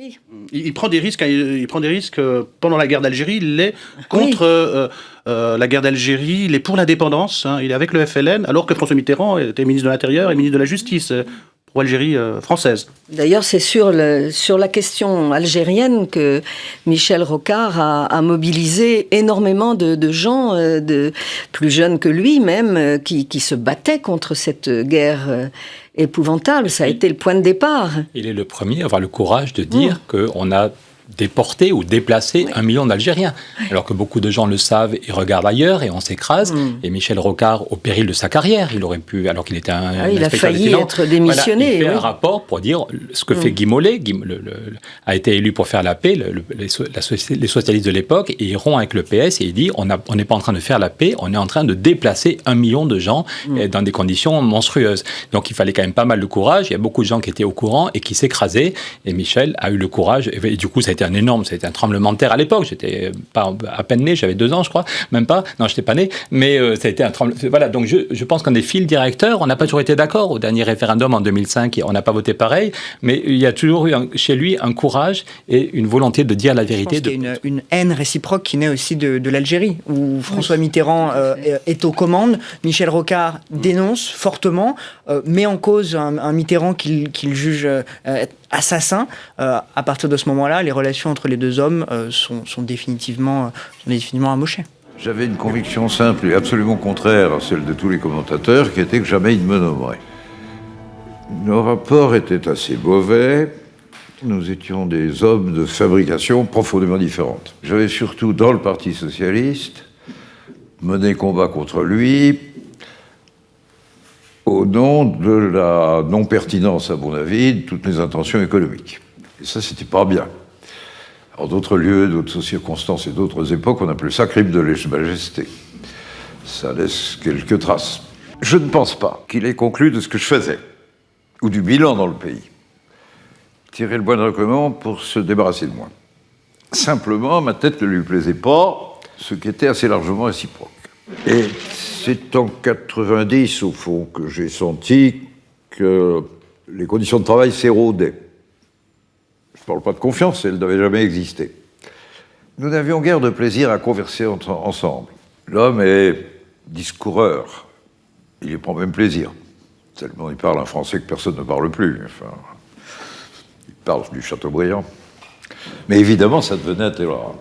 Oui. Il prend des risques. Pendant la guerre d'Algérie. Il est contre la guerre d'Algérie. Il est pour l'indépendance. Hein, il est avec le FLN, alors que François Mitterrand était ministre de l'Intérieur et ministre de la Justice. Pour Algérie française. D'ailleurs, c'est sur la question algérienne que Michel Rocard a mobilisé énormément de gens, plus jeunes que lui même, qui se battaient contre cette guerre épouvantable. Ça a été le point de départ. Il est le premier à avoir le courage de dire qu'on a déporté ou déplacé 1 million d'Algériens. Alors que beaucoup de gens le savent et regardent ailleurs et on s'écrase. Et Michel Rocard, au péril de sa carrière, il aurait pu, alors qu'il était un il a failli être démissionné. Voilà, il fait un rapport pour dire ce que fait Guy Mollet. A été élu pour faire la paix, les socialistes de l'époque, et il rompt avec le PS et il dit on n'est pas en train de faire la paix, on est en train de déplacer 1 million de gens dans des conditions monstrueuses. Donc il fallait quand même pas mal de courage. Il y a beaucoup de gens qui étaient au courant et qui s'écrasaient. Et Michel a eu le courage. Et du coup, ça a été un tremblement de terre à l'époque. J'étais pas à peine né, j'avais 2 ans, je crois, même pas. Non, j'étais pas né, mais ça a été un tremblement. Voilà, donc je pense qu'on est fil directeur. On n'a pas toujours été d'accord. Au dernier référendum en 2005, on n'a pas voté pareil, mais il y a toujours eu chez lui un courage et une volonté de dire la vérité. Je pense qu'il y a une haine réciproque qui naît aussi de l'Algérie, où François Mitterrand est aux commandes. Michel Rocard dénonce fortement, met en cause un Mitterrand qu'il juge assassin. À partir de ce moment-là, les relations entre les deux hommes sont définitivement amochées. J'avais une conviction simple et absolument contraire à celle de tous les commentateurs, qui était que jamais il ne me nommerait. Nos rapports étaient assez mauvais. Nous étions des hommes de fabrication profondément différentes. J'avais surtout, dans le Parti socialiste, mené combat contre lui au nom de la non-pertinence, à mon avis, de toutes mes intentions économiques. Et ça, c'était pas bien. En d'autres lieux, d'autres circonstances et d'autres époques, on appelait ça crime de lèse-majesté. Ça laisse quelques traces. Je ne pense pas qu'il ait conclu de ce que je faisais, ou du bilan dans le pays. Tirer le moindre comment pour se débarrasser de moi. Simplement, ma tête ne lui plaisait pas, ce qui était assez largement réciproque. Et c'est en 90, au fond, que j'ai senti que les conditions de travail s'érodiaient. Je ne parle pas de confiance, elle n'avait jamais existé. Nous n'avions guère de plaisir à converser ensemble. L'homme est discoureur. Il y prend même plaisir. Tellement il parle un français que personne ne parle plus. Enfin, il parle du Chateaubriand. Mais évidemment, ça devenait intolérable.